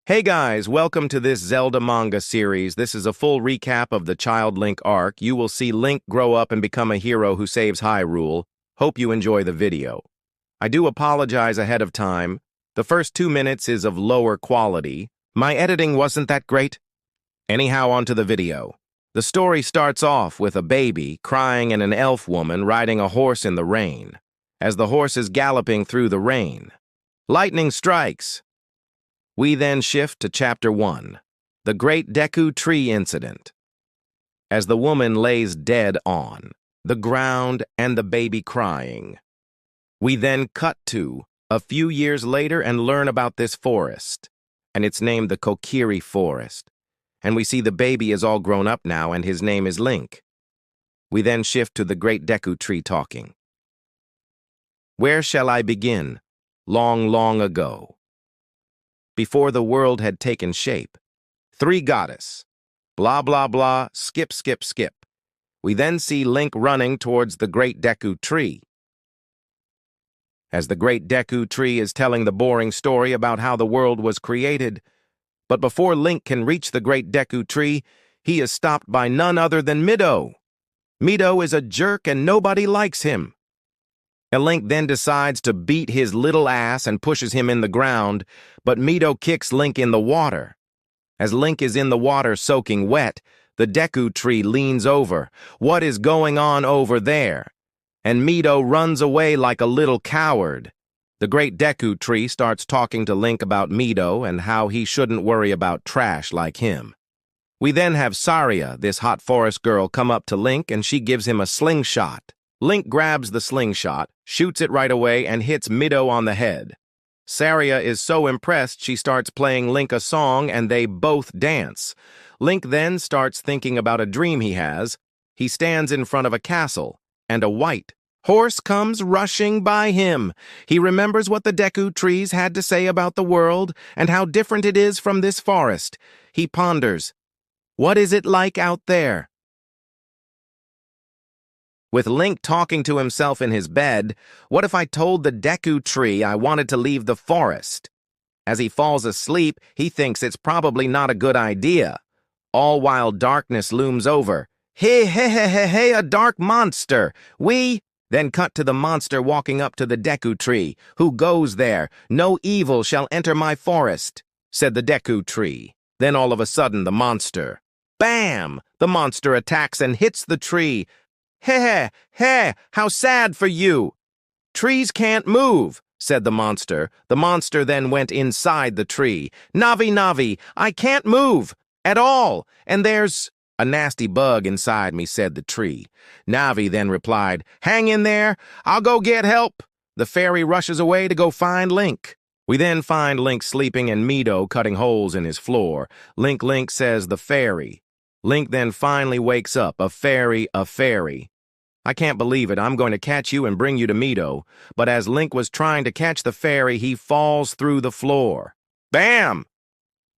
Hey guys, welcome to this Zelda manga series. This is a full recap of the Child Link arc. You will see Link grow up and become a hero who saves Hyrule. Hope you enjoy the video. I do apologize ahead of time. The first 2 minutes is of lower quality. My editing wasn't that great. Anyhow, onto the video. The story starts off with a baby crying and an elf woman riding a horse in the rain. As the horse is galloping through the rain, lightning strikes. We then shift to Chapter 1, the Great Deku Tree Incident. As the woman lays dead on the ground and the baby crying. We then cut to a few years later and learn about this forest, and it's named the Kokiri Forest. And we see the baby is all grown up now and his name is Link. We then shift to the Great Deku Tree talking. Where shall I begin? Long, long ago. Before the world had taken shape. 3 goddess. Blah, blah, blah, skip, skip, skip. We then see Link running towards the Great Deku Tree. As the Great Deku Tree is telling the boring story about how the world was created. But before Link can reach the Great Deku Tree, he is stopped by none other than Mido. Mido is a jerk and nobody likes him. And Link then decides to beat his little ass and pushes him in the ground, but Mido kicks Link in the water. As Link is in the water soaking wet, the Deku Tree leans over. What is going on over there? And Mido runs away like a little coward. The Great Deku Tree starts talking to Link about Mido and how he shouldn't worry about trash like him. We then have Saria, this hot forest girl, come up to Link and she gives him a slingshot. Link grabs the slingshot, shoots it right away, and hits Mido on the head. Saria is so impressed she starts playing Link a song and they both dance. Link then starts thinking about a dream he has. He stands in front of a castle, and a white horse comes rushing by him. He remembers what the Deku trees had to say about the world and how different it is from this forest. He ponders, what is it like out there? With Link talking to himself in his bed, what if I told the Deku Tree I wanted to leave the forest? As he falls asleep, he thinks it's probably not a good idea. All while darkness looms over. Hey, hey, hey, hey, hey, a dark monster! We then cut to the monster walking up to the Deku Tree. Who goes there? No evil shall enter my forest, said the Deku Tree. Then all of a sudden the monster. Bam! The monster attacks and hits the tree. Heh, heh, how sad for you. Trees can't move, said the monster. The monster then went inside the tree. Navi, Navi, I can't move at all, and there's a nasty bug inside me, said the tree. Navi then replied, hang in there, I'll go get help. The fairy rushes away to go find Link. We then find Link sleeping and Mido cutting holes in his floor. Link says the fairy. Link then finally wakes up, a fairy, a fairy. I can't believe it, I'm going to catch you and bring you to Mido. But as Link was trying to catch the fairy, he falls through the floor. Bam!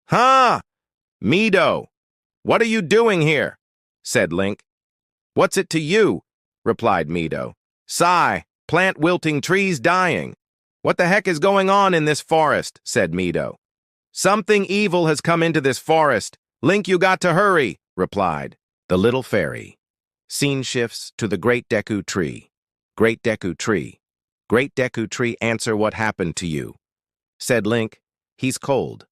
Huh? Mido, what are you doing here? Said Link. What's it to you? Replied Mido. Sigh, plant wilting, trees dying. What the heck is going on in this forest? Said Mido. Something evil has come into this forest. Link, you got to hurry, replied the little fairy. Scene shifts to the Great Deku Tree. Great Deku Tree. Great Deku Tree, answer what happened to you. Said Link, he's cold.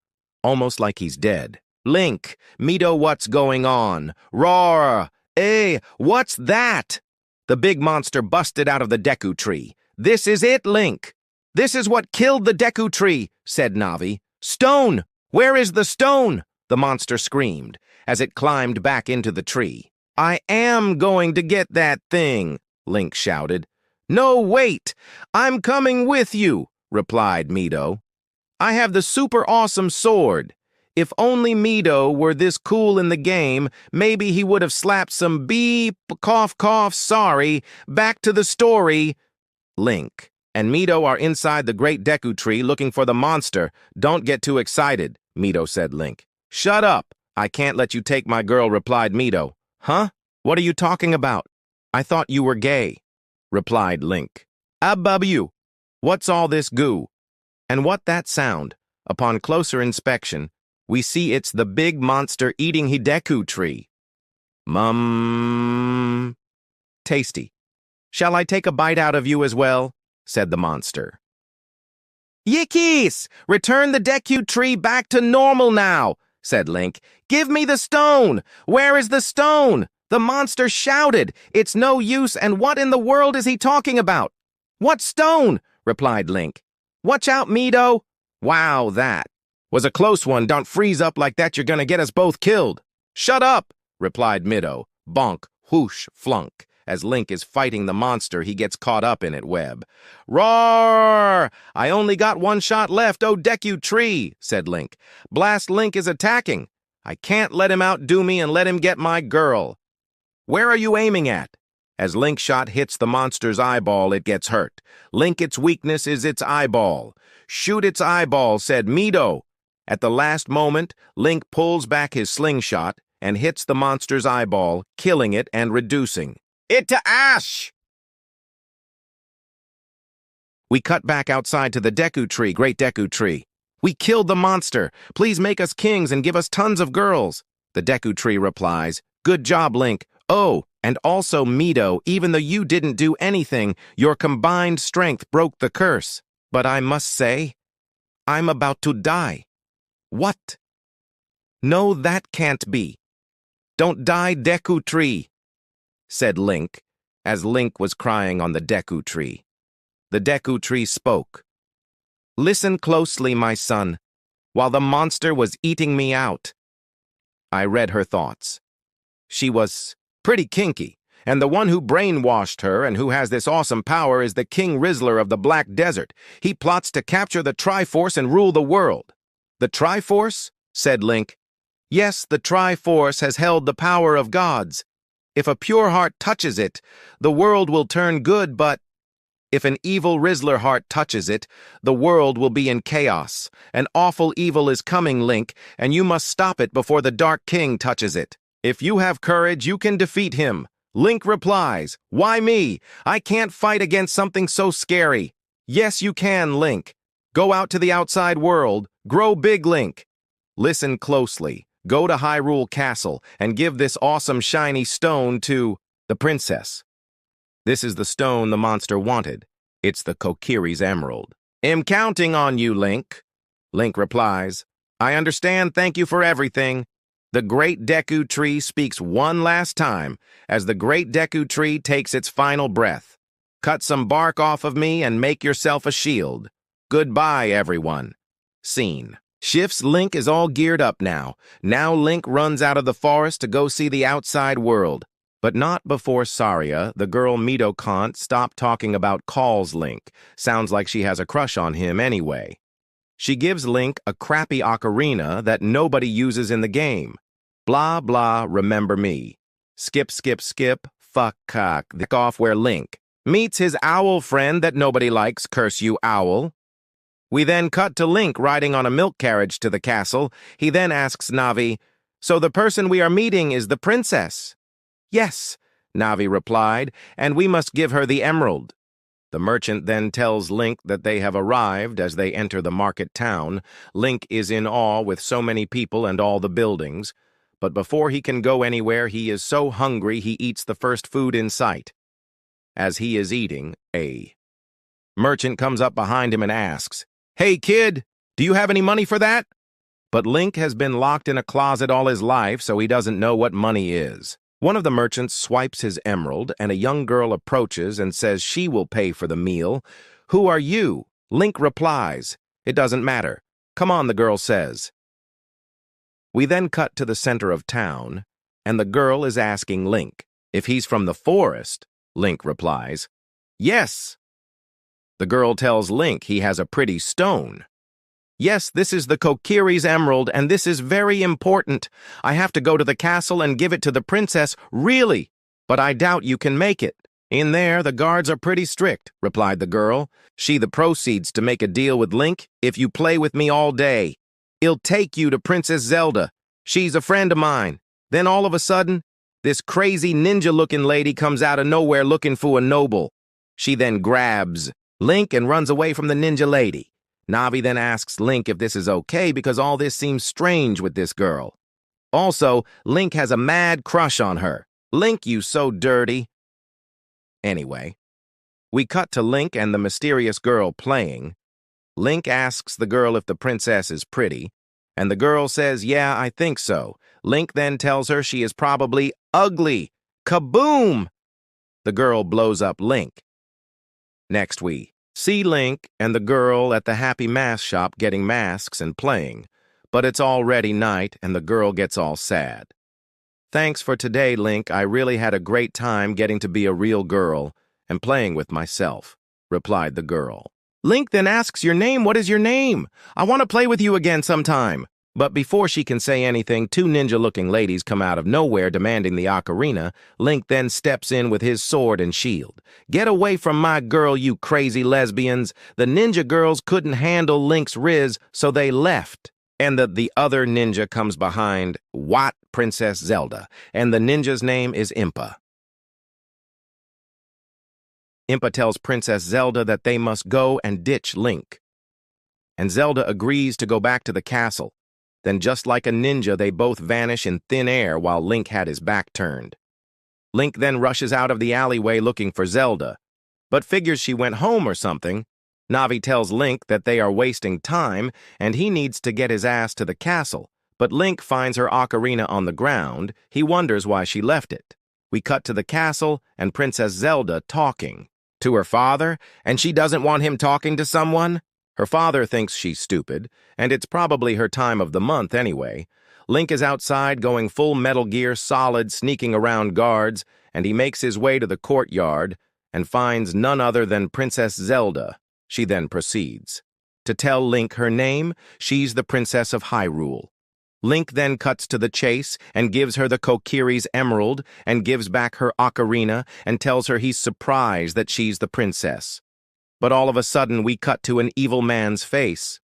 Almost like he's dead. Link, Mido, what's going on? Roar! What's that? The big monster busted out of the Deku Tree. This is it, Link. This is what killed the Deku Tree, said Navi. Stone! Where is the stone? The monster screamed as it climbed back into the tree. I am going to get that thing, Link shouted. No, wait! I'm coming with you, replied Mido. I have the super awesome sword. If only Mido were this cool in the game, maybe he would have slapped some beep, cough, cough, sorry, back to the story. Link and Mido are inside the Great Deku Tree looking for the monster. Don't get too excited, Mido said Link. Shut up! I can't let you take my girl, replied Mido. Huh? What are you talking about? I thought you were gay, replied Link. Abub, what's all this goo? And what that sound? Upon closer inspection, We see it's the big monster eating Hideku tree. Mmm. Tasty. Shall I take a bite out of you as well? Said the monster. Yikes! Return the Deku tree back to normal now, said Link. Give me the stone! Where is the stone? The monster shouted. It's no use, and what in the world is he talking about? What stone? Replied Link. Watch out, Mido. Wow, that was a close one. Don't freeze up like that. You're gonna get us both killed. Shut up, replied Mido. Bonk, whoosh, flunk. As Link is fighting the monster, he gets caught up in it web. Roar! I only got one shot left, oh Deku tree, said Link. Blast Link is attacking. I can't let him outdo me and let him get my girl. Where are you aiming at? As Link's shot hits the monster's eyeball, it gets hurt. Link, its weakness is its eyeball. Shoot its eyeball, said Mido. At the last moment, Link pulls back his slingshot and hits the monster's eyeball, killing it and reducing it to ash. We cut back outside to the Deku tree, great Deku tree. We killed the monster. Please make us kings and give us tons of girls. The Deku tree replies, good job, Link. Oh, and also Mido, even though you didn't do anything, your combined strength broke the curse. But I must say, I'm about to die. What? No, that can't be. Don't die, Deku tree, said Link, as Link was crying on the Deku tree. The Deku tree spoke. Listen closely, my son, while the monster was eating me out. I read her thoughts. She was pretty kinky, and the one who brainwashed her and who has this awesome power is the King Rizzler of the Black Desert. He plots to capture the Triforce and rule the world. The Triforce? Said Link. Yes, the Triforce has held the power of gods. If a pure heart touches it, the world will turn good, but if an evil Rizzler heart touches it, the world will be in chaos. An awful evil is coming, Link, and you must stop it before the Dark King touches it. If you have courage, you can defeat him. Link replies, why me? I can't fight against something so scary. Yes, you can, Link. Go out to the outside world. Grow big, Link. Listen closely. Go to Hyrule Castle and give this awesome shiny stone to the princess. This is the stone the monster wanted. It's the Kokiri's emerald. I'm counting on you, Link. Link replies, I understand, thank you for everything. The great Deku tree speaks one last time as the great Deku tree takes its final breath. Cut some bark off of me and make yourself a shield. Goodbye, everyone. Scene. Shifts Link is all geared up now. Now Link runs out of the forest to go see the outside world. But not before Saria, the girl Mido can't stop talking about calls Link. Sounds like she has a crush on him anyway. She gives Link a crappy ocarina that nobody uses in the game. Blah, blah, remember me. Skip, skip, skip, fuck, cock, dick off where Link meets his owl friend that nobody likes, curse you, owl. We then cut to Link riding on a milk carriage to the castle. He then asks Navi, so the person we are meeting is the princess? Yes, Navi replied, and we must give her the emerald. The merchant then tells Link that they have arrived as they enter the market town. Link is in awe with so many people and all the buildings. But before he can go anywhere, he is so hungry he eats the first food in sight. As he is eating, a merchant comes up behind him and asks, Hey kid, do you have any money for that? But Link has been locked in a closet all his life, so he doesn't know what money is. One of the merchants swipes his emerald, and a young girl approaches and says she will pay for the meal. Who are you? Link replies, It doesn't matter. Come on, the girl says. We then cut to the center of town, and the girl is asking Link if he's from the forest. Link replies, Yes. The girl tells Link he has a pretty stone. Yes, this is the Kokiri's emerald, and this is very important. I have to go to the castle and give it to the princess, really, but I doubt you can make it. In there, the guards are pretty strict, replied the girl. She the proceeds to make a deal with Link if you play with me all day. He'll take you to Princess Zelda. She's a friend of mine. Then all of a sudden, this crazy ninja-looking lady comes out of nowhere looking for a noble. She then grabs Link and runs away from the ninja lady. Navi then asks Link if this is okay because all this seems strange with this girl. Also, Link has a mad crush on her. Link, you so dirty. Anyway, we cut to Link and the mysterious girl playing. Link asks the girl if the princess is pretty, and the girl says, yeah, I think so. Link then tells her she is probably ugly. Kaboom! The girl blows up Link. Next we see Link and the girl at the Happy Mask shop getting masks and playing, but it's already night and the girl gets all sad. Thanks for today, Link. I really had a great time getting to be a real girl and playing with myself, replied the girl. Link then asks your name. What is your name? I want to play with you again sometime. But before she can say anything, two ninja-looking ladies come out of nowhere demanding the ocarina. Link then steps in with his sword and shield. Get away from my girl, you crazy lesbians. The ninja girls couldn't handle Link's riz, so they left. And the other ninja comes behind, what? Princess Zelda. And the ninja's name is Impa. Impa tells Princess Zelda that they must go and ditch Link. And Zelda agrees to go back to the castle. Then just like a ninja, they both vanish in thin air while Link had his back turned. Link then rushes out of the alleyway looking for Zelda, but figures she went home or something. Navi tells Link that they are wasting time and he needs to get his ass to the castle, but Link finds her ocarina on the ground. He wonders why she left it. We cut to the castle and Princess Zelda talking to her father, and she doesn't want him talking to someone? Her father thinks she's stupid, and it's probably her time of the month anyway. Link is outside going full Metal Gear Solid, sneaking around guards, and he makes his way to the courtyard and finds none other than Princess Zelda. She then proceeds to tell Link her name. She's the Princess of Hyrule. Link then cuts to the chase and gives her the Kokiri's emerald and gives back her ocarina and tells her he's surprised that she's the princess. But all of a sudden, we cut to an evil man's face.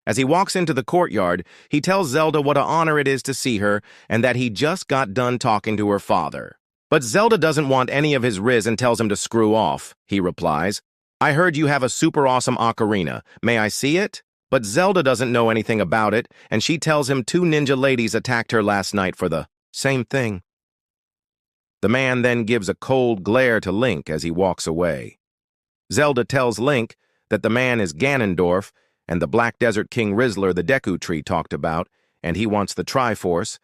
As he walks into the courtyard, he tells Zelda what an honor it is to see her and that he just got done talking to her father. But Zelda doesn't want any of his riz and tells him to screw off. He replies, I heard you have a super awesome ocarina. May I see it? But Zelda doesn't know anything about it, and she tells him two ninja ladies attacked her last night for the same thing. The man then gives a cold glare to Link as he walks away. Zelda tells Link that the man is Ganondorf and the Black Desert King Rizzler the Deku Tree talked about, and he wants the Triforce.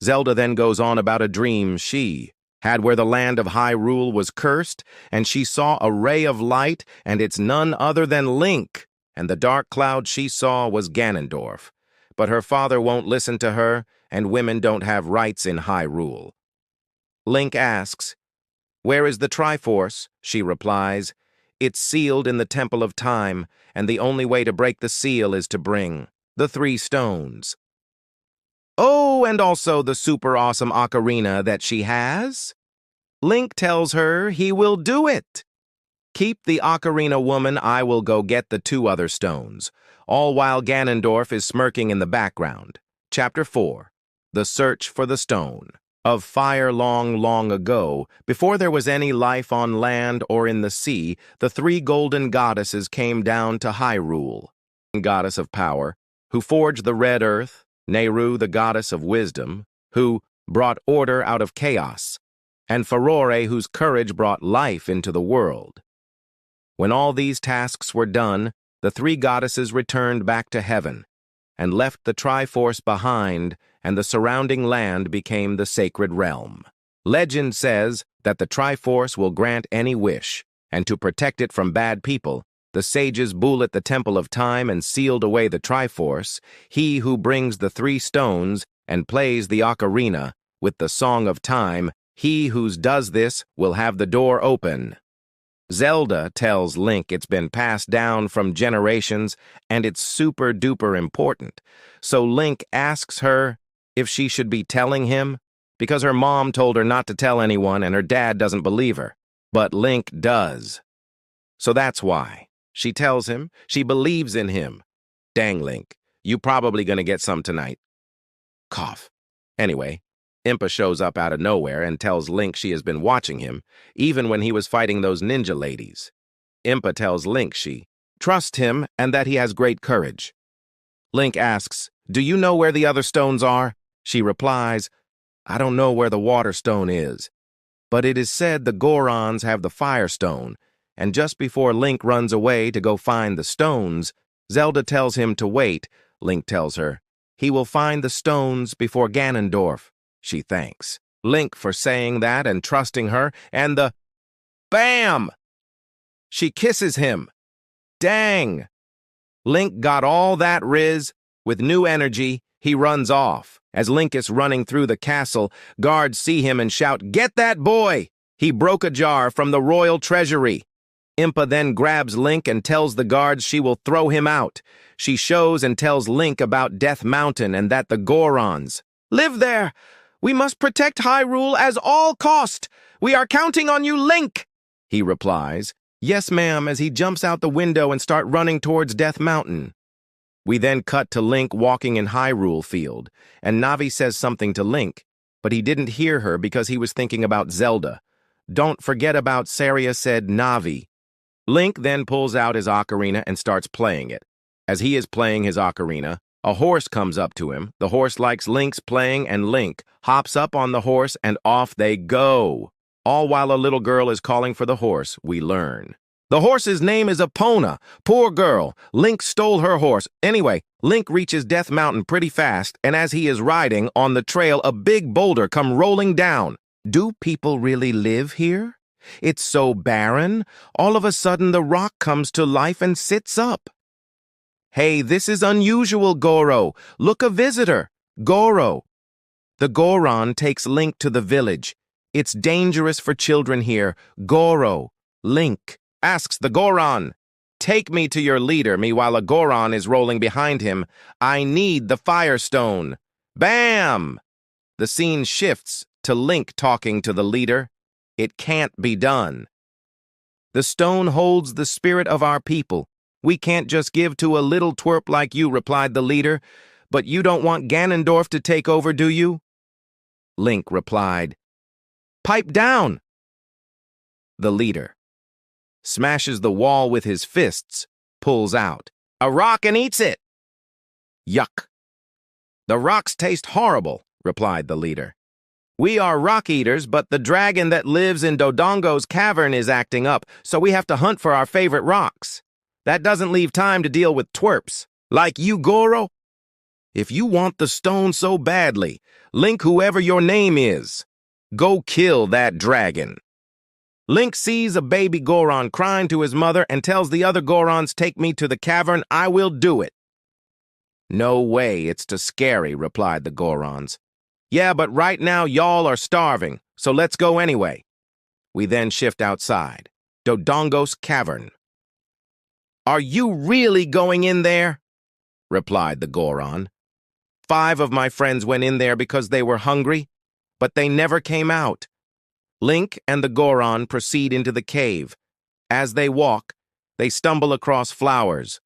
Zelda then goes on about a dream she had where the land of Hyrule was cursed, and she saw a ray of light, and it's none other than Link, and the dark cloud she saw was Ganondorf. But her father won't listen to her, and women don't have rights in Hyrule. Link asks, where is the Triforce? She replies, it's sealed in the Temple of Time, and the only way to break the seal is to bring the 3 stones. Oh, and also the super awesome ocarina that she has? Link tells her he will do it. Keep the ocarina, woman, I will go get the 2 other stones, all while Ganondorf is smirking in the background. Chapter 4, The Search for the Stone. Of fire long, long ago, before there was any life on land or in the sea, the 3 golden goddesses came down to Hyrule. Goddess of power, who forged the red earth, Nehru, the goddess of wisdom, who brought order out of chaos, and Furore, whose courage brought life into the world. When all these tasks were done, the 3 goddesses returned back to heaven and left the Triforce behind, and the surrounding land became the sacred realm. Legend says that the Triforce will grant any wish, and to protect it from bad people, the sages bullet the Temple of Time and sealed away the Triforce. He who brings the 3 stones and plays the ocarina with the Song of Time, he who does this will have the door open. Zelda tells Link it's been passed down from generations and it's super duper important. So Link asks her if she should be telling him, because her mom told her not to tell anyone and her dad doesn't believe her. But Link does. So that's why. She tells him she believes in him. Dang, Link, you probably gonna get some tonight. Cough. Anyway, Impa shows up out of nowhere and tells Link she has been watching him, even when he was fighting those ninja ladies. Impa tells Link she trust him, and that he has great courage. Link asks, "Do you know where the other stones are?" She replies, "I don't know where the water stone is, but it is said the Gorons have the fire stone," and just before Link runs away to go find the stones, Zelda tells him to wait. Link tells her, he will find the stones before Ganondorf. She thanks Link for saying that and trusting her, and the BAM! She kisses him. Dang! Link got all that riz. With new energy, he runs off. As Link is running through the castle, guards see him and shout, "Get that boy! He broke a jar from the royal treasury." Impa then grabs Link and tells the guards she will throw him out. She shows and tells Link about Death Mountain and that the Gorons live there. "We must protect Hyrule at all cost. We are counting on you, Link," he replies. "Yes, ma'am," as he jumps out the window and start running towards Death Mountain. We then cut to Link walking in Hyrule Field, and Navi says something to Link, but he didn't hear her because he was thinking about Zelda. "Don't forget about Saria," said Navi. Link then pulls out his ocarina and starts playing it. As he is playing his ocarina, a horse comes up to him. The horse likes Link's playing, and Link hops up on the horse and off they go. All while a little girl is calling for the horse, we learn. The horse's name is Epona. Poor girl. Link stole her horse. Anyway, Link reaches Death Mountain pretty fast, and as he is riding on the trail, a big boulder come rolling down. Do people really live here? It's so barren. All of a sudden, the rock comes to life and sits up. "Hey, this is unusual, Goro. Look, a visitor. Goro." The Goron takes Link to the village. "It's dangerous for children here. Goro." Link asks the Goron, "Take me to your leader," meanwhile a Goron is rolling behind him. "I need the Fire Stone." Bam! The scene shifts to Link talking to the leader. "It can't be done. The stone holds the spirit of our people. We can't just give to a little twerp like you," replied the leader. "But you don't want Ganondorf to take over, do you?" Link replied, "Pipe down." The leader smashes the wall with his fists, pulls out a rock and eats it. "Yuck." "The rocks taste horrible," replied the leader. "We are rock eaters, but the dragon that lives in Dodongo's cavern is acting up, so we have to hunt for our favorite rocks. That doesn't leave time to deal with twerps like you, Goro. If you want the stone so badly, Link, whoever your name is, go kill that dragon." Link sees a baby Goron crying to his mother and tells the other Gorons, "Take me to the cavern, I will do it." "No way, it's too scary," replied the Gorons. "Yeah, but right now y'all are starving, so let's go anyway." We then shift outside. Dodongo's cavern. "Are you really going in there?" replied the Goron. 5 of my friends went in there because they were hungry, but they never came out." Link and the Goron proceed into the cave. As they walk, they stumble across flowers.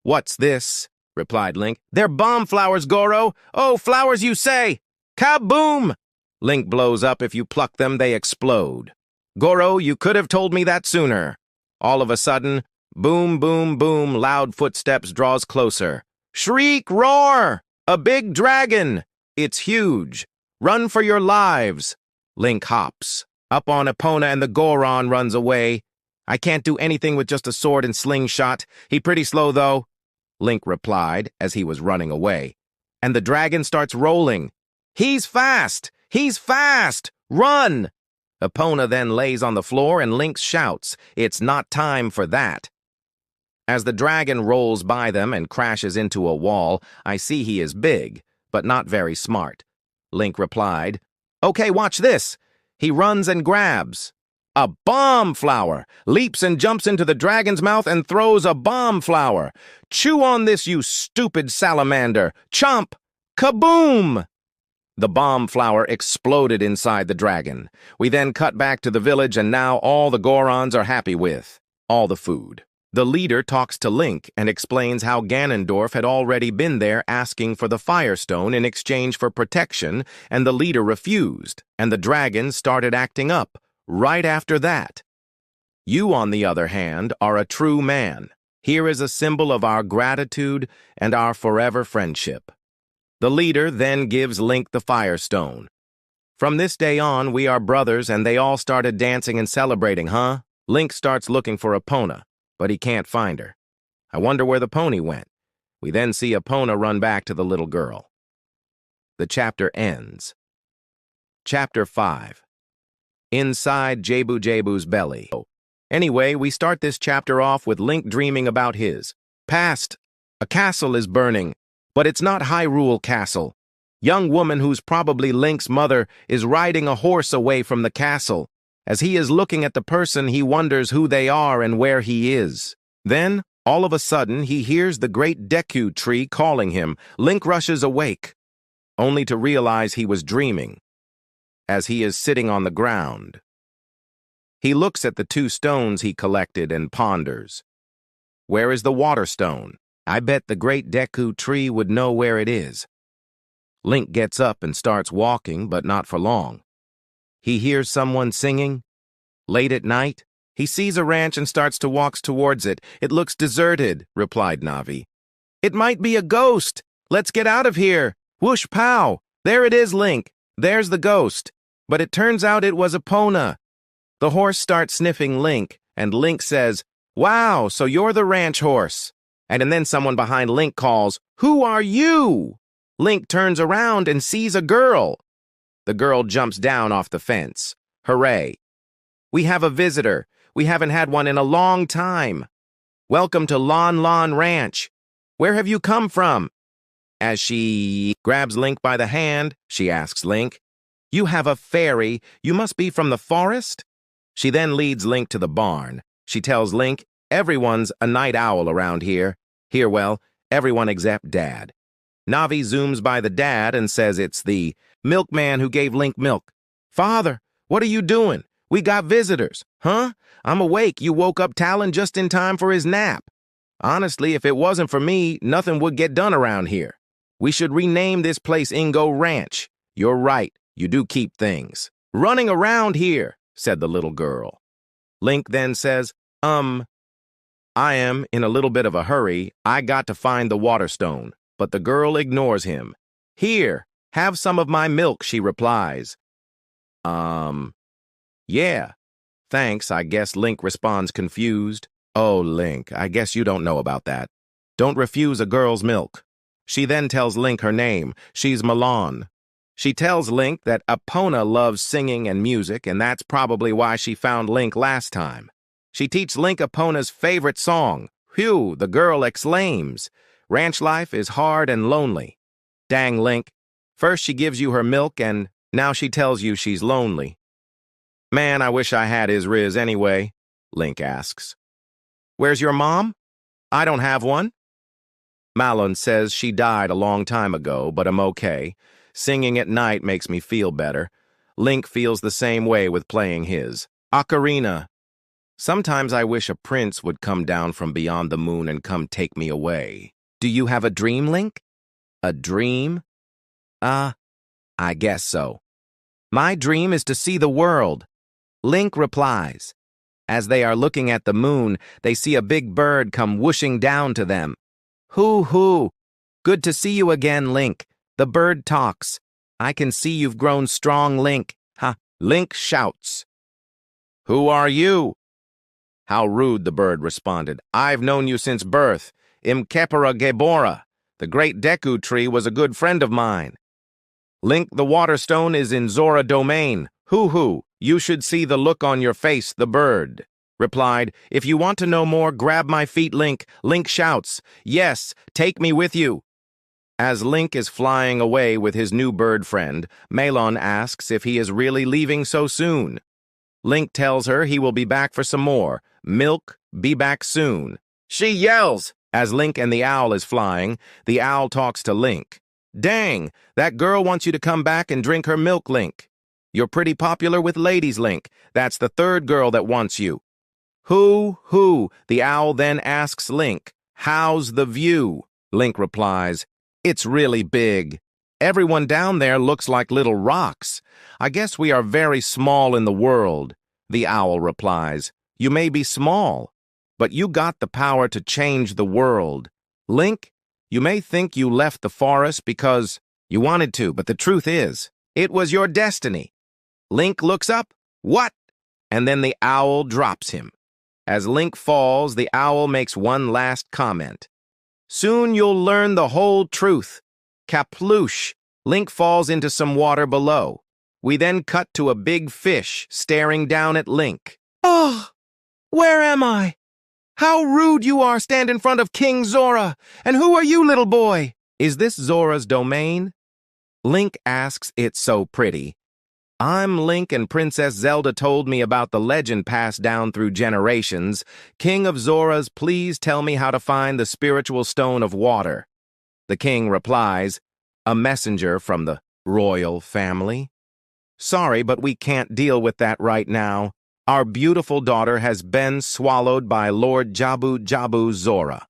"What's this?" replied Link. "They're bomb flowers, Goro." "Oh, flowers you say! Kaboom!" Link blows up. "If you pluck them, they explode." "Goro, you could have told me that sooner." All of a sudden, boom, boom, boom, loud footsteps draws closer. "Shriek, roar! A big dragon! It's huge. Run for your lives." Link hops up on Epona and the Goron runs away. "I can't do anything with just a sword and slingshot. He pretty slow, though," Link replied as he was running away. And the dragon starts rolling. "He's fast! He's fast! Run!" Epona then lays on the floor and Link shouts, "It's not time for that." As the dragon rolls by them and crashes into a wall, I see he is big, but not very smart. Link replied, "Okay, watch this." He runs and grabs a bomb flower, leaps and jumps into the dragon's mouth and throws a bomb flower. "Chew on this, you stupid salamander! Chomp! Kaboom!" The bomb flower exploded inside the dragon. We then cut back to the village, and now all the Gorons are happy with all the food. The leader talks to Link and explains how Ganondorf had already been there asking for the Fire Stone in exchange for protection, and the leader refused, and the dragon started acting up right after that. "You, on the other hand, are a true man. Here is a symbol of our gratitude and our forever friendship. The leader then gives Link the Fire Stone. From this day on, we are brothers, and they all started dancing and celebrating, huh? Link starts looking for Epona, but he can't find her. I wonder where the pony went. We then see Epona run back to the little girl. The chapter ends. Chapter 5. Inside Jabu Jabu's belly. Anyway, we start this chapter off with Link dreaming about his past. A castle is burning, but it's not Hyrule Castle. Young woman who's probably Link's mother is riding a horse away from the castle. As he is looking at the person, he wonders who they are and where he is. Then, all of a sudden, he hears the great Deku tree calling him. Link rushes awake, only to realize he was dreaming, as he is sitting on the ground. He looks at the 2 stones he collected and ponders. Where is the water stone? I bet the great Deku tree would know where it is. Link gets up and starts walking, but not for long. He hears someone singing. Late at night, he sees a ranch and starts to walk towards it. It looks deserted, replied Navi. It might be a ghost. Let's get out of here. Whoosh pow. There it is, Link. There's the ghost. But it turns out it was Epona. The horse starts sniffing Link, and Link says, "Wow, so you're the ranch horse." And then someone behind Link calls, "Who are you?" Link turns around and sees a girl. The girl jumps down off the fence. Hooray. We have a visitor. We haven't had one in a long time. Welcome to Lon Lon Ranch. Where have you come from? As she grabs Link by the hand, she asks Link, "You have a fairy. You must be from the forest?" She then leads Link to the barn. She tells Link, everyone's a night owl around here. Here, well, everyone except Dad. Navi zooms by the dad and says it's the milkman who gave Link milk. "Father, what are you doing? We got visitors." "Huh? I'm awake. You woke up Talon just in time for his nap." "Honestly, if it wasn't for me, nothing would get done around here. We should rename this place Ingo Ranch." "You're right. You do keep things running around here," said the little girl. Link then says, I am in a little bit of a hurry. I got to find the water stone." But the girl ignores him. "Here, have some of my milk," she replies. Yeah. Thanks, I guess Link responds confused. "Oh, Link, I guess you don't know about that. Don't refuse a girl's milk." She then tells Link her name. She's Malon. She tells Link that Epona loves singing and music, and that's probably why she found Link last time. She teaches Link Epona's favorite song. "Phew," the girl exclaims. "Ranch life is hard and lonely." Dang, Link. First she gives you her milk, and now she tells you she's lonely. "Man, I wish I had his riz anyway," Link asks. "Where's your mom?" "I don't have one." Malon says she died a long time ago, but I'm okay. Singing at night makes me feel better. Link feels the same way with playing his Ocarina. Sometimes I wish a prince would come down from beyond the moon and come take me away. Do you have a dream, Link? A dream? I guess so. My dream is to see the world. Link replies. As they are looking at the moon, they see a big bird come whooshing down to them. "Hoo-hoo! Good to see you again, Link." The bird talks. "I can see you've grown strong, Link." Ha! Link shouts. "Who are you?" How rude, the bird responded. "I've known you since birth. Imkepera Gebora. The great Deku tree was a good friend of mine." "Link, the water stone is in Zora domain. Hoo-hoo, you should see the look on your face," the bird replied. "If you want to know more, grab my feet, Link." Link shouts, "Yes, take me with you." As Link is flying away with his new bird friend, Malon asks if he is really leaving so soon. Link tells her he will be back for some more. Milk, be back soon. She yells. As Link and the owl is flying, the owl talks to Link. "Dang, that girl wants you to come back and drink her milk, Link. You're pretty popular with ladies, Link. That's the 3rd girl that wants you." Who? The owl then asks Link, "How's the view?" Link replies, "It's really big. Everyone down there looks like little rocks. I guess we are very small in the world." The owl replies, "You may be small, but you got the power to change the world. Link, you may think you left the forest because you wanted to, but the truth is, it was your destiny. Link looks up. What? And then the owl drops him. As Link falls, the owl makes one last comment. Soon you'll learn the whole truth. Kaploosh! Link falls into some water below. We then cut to a big fish staring down at Link. Oh, where am I? How rude you are, stand in front of King Zora. And who are you, little boy? Is this Zora's domain? Link asks, it's so pretty. I'm Link, and Princess Zelda told me about the legend passed down through generations. King of Zoras, please tell me how to find the spiritual stone of water. The king replies, a messenger from the royal family. Sorry, but we can't deal with that right now. Our beautiful daughter has been swallowed by Lord Jabu Jabu Zora.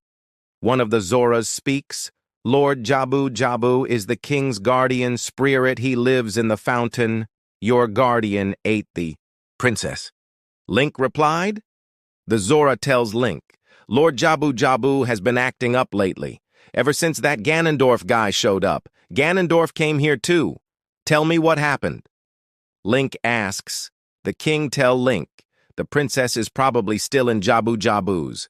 One of the Zoras speaks. Lord Jabu Jabu is the king's guardian spirit. He lives in the fountain. Your guardian ate the princess. Link replied. The Zora tells Link, Lord Jabu Jabu has been acting up lately. Ever since that Ganondorf guy showed up. Ganondorf came here too. Tell me what happened. Link asks. The king tell Link, the princess is probably still in Jabu Jabu's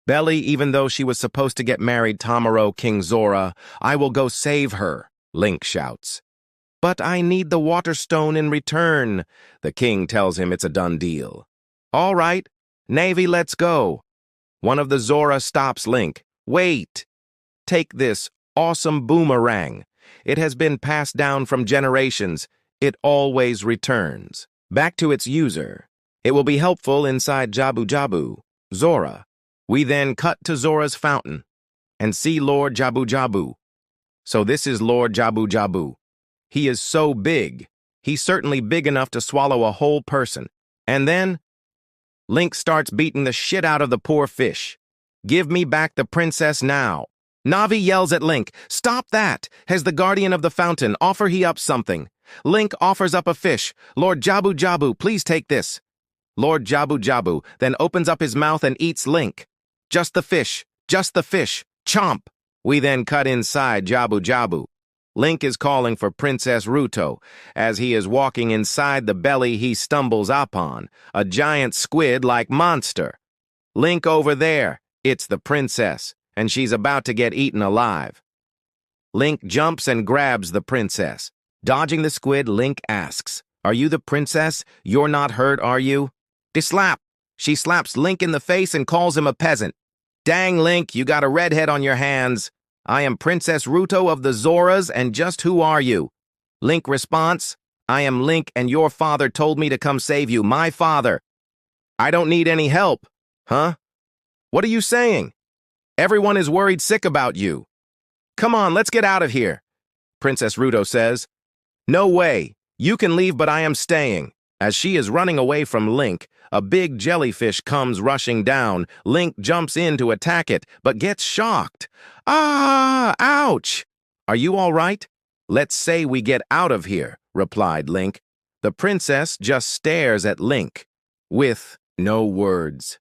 belly, even though she was supposed to get married Tamaro King Zora. I will go save her, Link shouts. But I need the water stone in return. The king tells him it's a done deal. All right, Navy, let's go. One of the Zora stops Link. Wait. Take this awesome boomerang. It has been passed down from generations. It always returns back to its user. It will be helpful inside Jabu Jabu, Zora. We then cut to Zora's fountain and see Lord Jabu Jabu. So this is Lord Jabu Jabu. He is so big. He's certainly big enough to swallow a whole person. And then Link starts beating the shit out of the poor fish. Give me back the princess now. Navi yells at Link, stop that! Has the guardian of the fountain, offer he up something. Link offers up a fish. Lord Jabu Jabu, please take this. Lord Jabu Jabu then opens up his mouth and eats Link. Just the fish, chomp. We then cut inside Jabu Jabu. Link is calling for Princess Ruto. As he is walking inside the belly, he stumbles upon a giant squid-like monster. Link over there, it's the princess, and she's about to get eaten alive. Link jumps and grabs the princess. Dodging the squid, Link asks, are you the princess? You're not hurt, are you? Slap! She slaps Link in the face and calls him a peasant. Dang, Link, you got a redhead on your hands. I am Princess Ruto of the Zoras, and just who are you? Link responds, I am Link, and your father told me to come save you. My father. I don't need any help. Huh? What are you saying? Everyone is worried sick about you. Come on, let's get out of here. Princess Ruto says, no way. You can leave, but I am staying. As she is running away from Link, a big jellyfish comes rushing down. Link jumps in to attack it, but gets shocked. Ah, ouch! Are you all right? Let's say we get out of here, replied Link. The princess just stares at Link, with no words.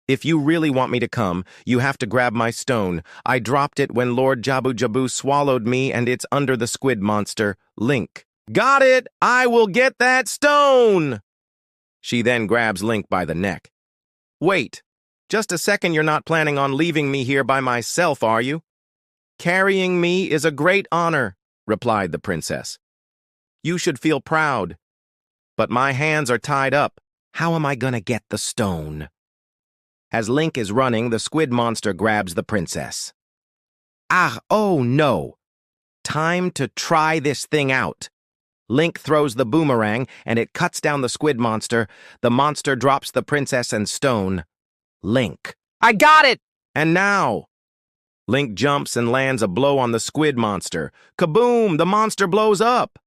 If you really want me to come, you have to grab my stone. I dropped it when Lord Jabu Jabu swallowed me, and it's under the squid monster, Link. Got it! I will get that stone! She then grabs Link by the neck. Wait, just a second, you're not planning on leaving me here by myself, are you? Carrying me is a great honor, replied the princess. You should feel proud. But my hands are tied up. How am I gonna get the stone? As Link is running, the squid monster grabs the princess. Ah, oh no! Time to try this thing out. Link throws the boomerang, and it cuts down the squid monster. The monster drops the princess and stone. Link. I got it! And now... Link jumps and lands a blow on the squid monster. Kaboom! The monster blows up!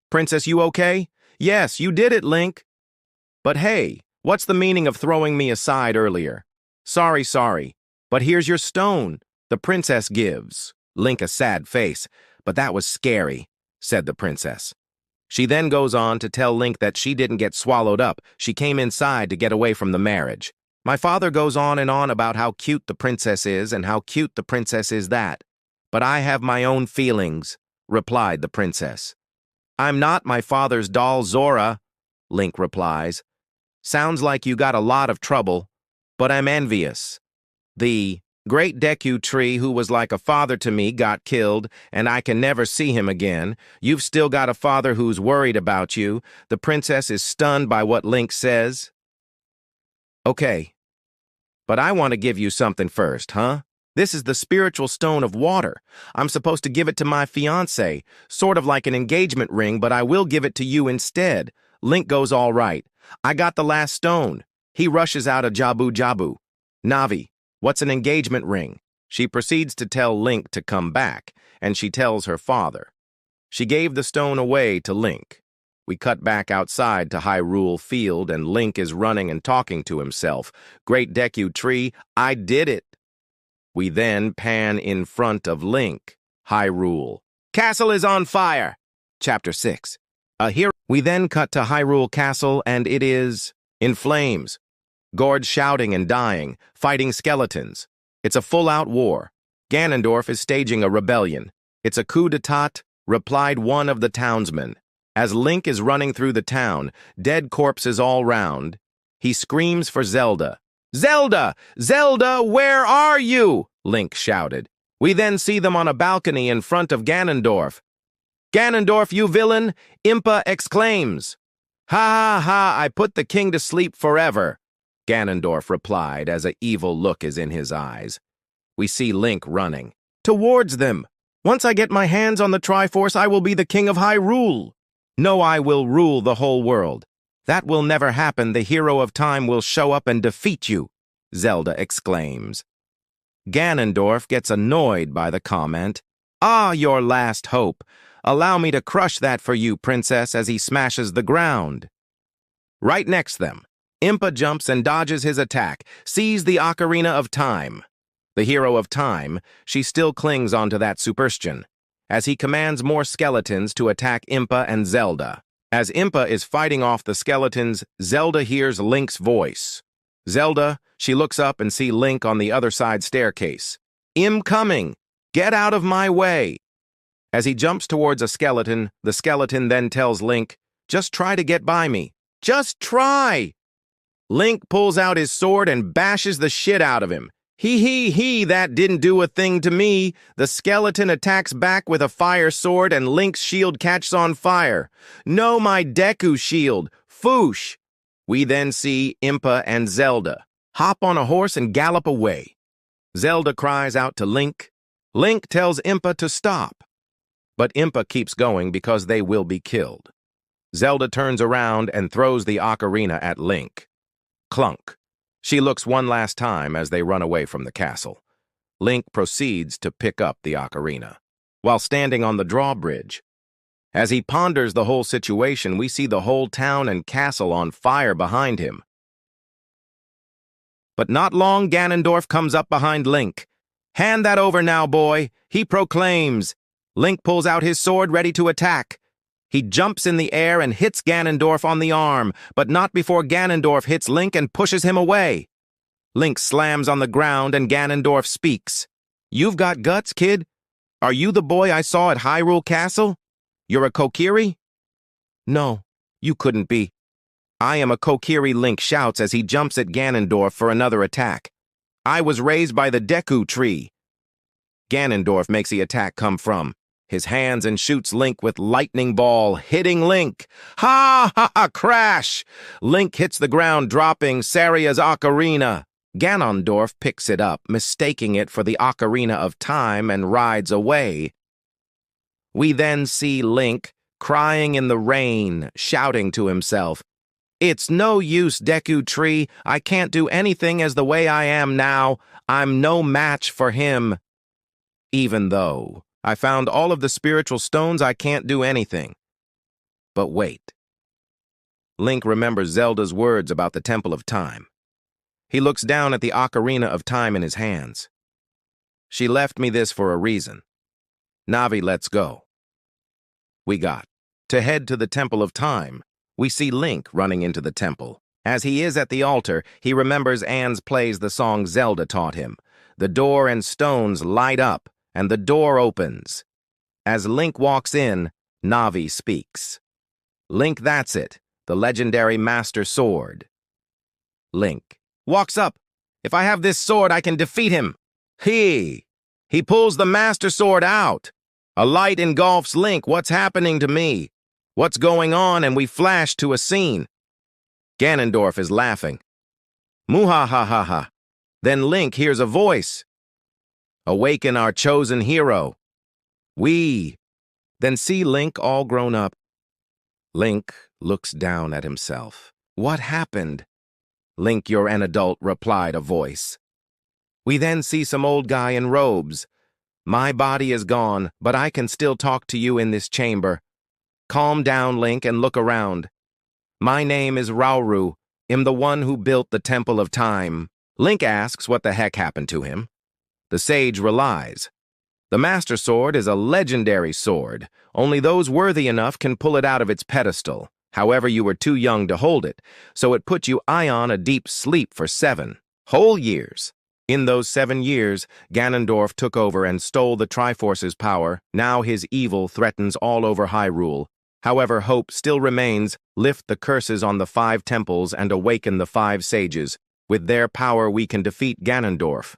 Princess, you okay? Yes, you did it, Link. But hey, what's the meaning of throwing me aside earlier? Sorry, but here's your stone. The princess gives Link a sad face. But that was scary, said the princess. She then goes on to tell Link that she didn't get swallowed up. She came inside to get away from the marriage. My father goes on and on about how cute the princess is and how cute the princess is that. But I have my own feelings, replied the princess. I'm not my father's doll, Zora, Link replies. Sounds like you got a lot of trouble, but I'm envious. The great Deku Tree, who was like a father to me, got killed, and I can never see him again. You've still got a father who's worried about you. The princess is stunned by what Link says. Okay, but I want to give you something first, huh? This is the spiritual stone of water. I'm supposed to give it to my fiancé, sort of like an engagement ring, but I will give it to you instead. Link goes, all right. I got the last stone. He rushes out of Jabu Jabu. Navi, what's an engagement ring? She proceeds to tell Link to come back, and she tells her father. She gave the stone away to Link. We cut back outside to Hyrule Field, and Link is running and talking to himself. Great Deku Tree, I did it. We then pan in front of Link. Hyrule. Castle is on fire. Chapter 6. We then cut to Hyrule Castle, and it is in flames. Guards shouting and dying, fighting skeletons. It's a full-out war. Ganondorf is staging a rebellion. It's a coup d'etat, replied one of the townsmen. As Link is running through the town, dead corpses all round, he screams for Zelda. Zelda! Zelda, where are you? Link shouted. We then see them on a balcony in front of Ganondorf. Ganondorf, you villain! Impa exclaims. Ha ha ha, I put the king to sleep forever, Ganondorf replied as an evil look is in his eyes. We see Link running. Towards them. Once I get my hands on the Triforce, I will be the king of Hyrule. No, I will rule the whole world. That will never happen. The hero of time will show up and defeat you, Zelda exclaims. Ganondorf gets annoyed by the comment. Ah, your last hope. Allow me to crush that for you, princess, as he smashes the ground. Right next them, Impa jumps and dodges his attack, sees the Ocarina of Time. The hero of time, she still clings onto that superstition, as he commands more skeletons to attack Impa and Zelda. As Impa is fighting off the skeletons, Zelda hears Link's voice. Zelda, she looks up and sees Link on the other side staircase. I'm coming! Get out of my way! As he jumps towards a skeleton, the skeleton then tells Link, just try to get by me. Just try! Link pulls out his sword and bashes the shit out of him. He, that didn't do a thing to me. The skeleton attacks back with a fire sword and Link's shield catches on fire. No, my Deku shield. Foosh! We then see Impa and Zelda hop on a horse and gallop away. Zelda cries out to Link. Link tells Impa to stop. But Impa keeps going because they will be killed. Zelda turns around and throws the ocarina at Link. Clunk. She looks one last time as they run away from the castle. Link proceeds to pick up the ocarina, while standing on the drawbridge. As he ponders the whole situation, we see the whole town and castle on fire behind him. But not long, Ganondorf comes up behind Link. Hand that over now, boy, he proclaims. Link pulls out his sword ready to attack. He jumps in the air and hits Ganondorf on the arm, but not before Ganondorf hits Link and pushes him away. Link slams on the ground and Ganondorf speaks. You've got guts, kid? Are you the boy I saw at Hyrule Castle? You're a Kokiri? No, you couldn't be. I am a Kokiri, Link shouts as he jumps at Ganondorf for another attack. I was raised by the Deku Tree. Ganondorf makes the attack come from his hands and shoots Link with lightning ball, hitting Link. Ha ha ha, crash! Link hits the ground, dropping Saria's ocarina. Ganondorf picks it up, mistaking it for the Ocarina of Time, and rides away. We then see Link crying in the rain, shouting to himself, It's no use, Deku Tree. I can't do anything as the way I am now. I'm no match for him. Even though I found all of the spiritual stones, I can't do anything. But wait. Link remembers Zelda's words about the Temple of Time. He looks down at the Ocarina of Time in his hands. She left me this for a reason. Navi, let's go. We got to head to the Temple of Time. We see Link running into the temple. As he is at the altar, he remembers Anne's plays the song Zelda taught him. The door and stones light up, and the door opens. As Link walks in, Navi speaks. Link, that's it, the legendary Master Sword. Link walks up. If I have this sword, I can defeat him. He pulls the Master Sword out. A light engulfs Link. What's happening to me? What's going on? And we flash to a scene. Ganondorf is laughing. Muhahahaha. Then Link hears a voice. Awaken our chosen hero. We then see Link all grown up. Link looks down at himself. What happened? Link, you're an adult, replied a voice. We then see some old guy in robes. My body is gone, but I can still talk to you in this chamber. Calm down, Link, and look around. My name is Rauru. I'm the one who built the Temple of Time. Link asks what the heck happened to him. The sage relies. The Master Sword is a legendary sword. Only those worthy enough can pull it out of its pedestal. However, you were too young to hold it, so it put you on a deep sleep for 7 whole years. In those 7 years, Ganondorf took over and stole the Triforce's power. Now his evil threatens all over Hyrule. However, hope still remains. Lift the curses on the 5 temples and awaken the 5 sages. With their power, we can defeat Ganondorf.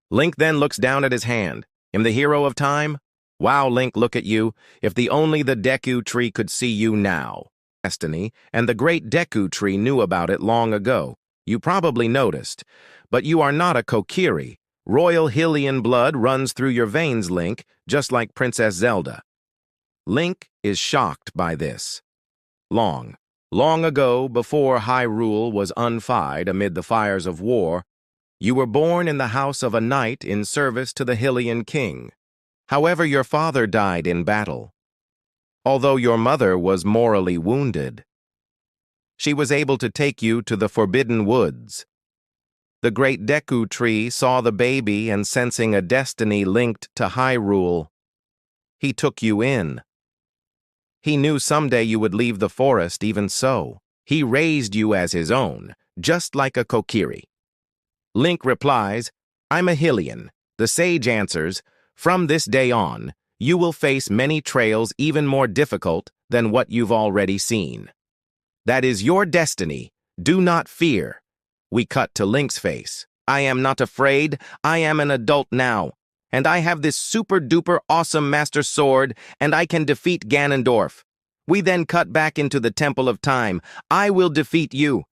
Link then looks down at his hand. Am the hero of time? Wow, Link, look at you. If the Deku Tree could see you now. Destiny, and the great Deku Tree knew about it long ago. You probably noticed. But you are not a Kokiri. Royal Hylian blood runs through your veins, Link, just like Princess Zelda. Link is shocked by this. Long ago, before Hyrule was unfied amid the fires of war, you were born in the house of a knight in service to the Hylian king. However, your father died in battle. Although your mother was mortally wounded, she was able to take you to the Forbidden Woods. The great Deku Tree saw the baby and, sensing a destiny linked to Hyrule, he took you in. He knew someday you would leave the forest. Even so, he raised you as his own, just like a Kokiri. Link replies, I'm a Hylian. The sage answers, from this day on, you will face many trails even more difficult than what you've already seen. That is your destiny. Do not fear. We cut to Link's face. I am not afraid. I am an adult now. And I have this super-duper awesome Master Sword, and I can defeat Ganondorf. We then cut back into the Temple of Time. I will defeat you.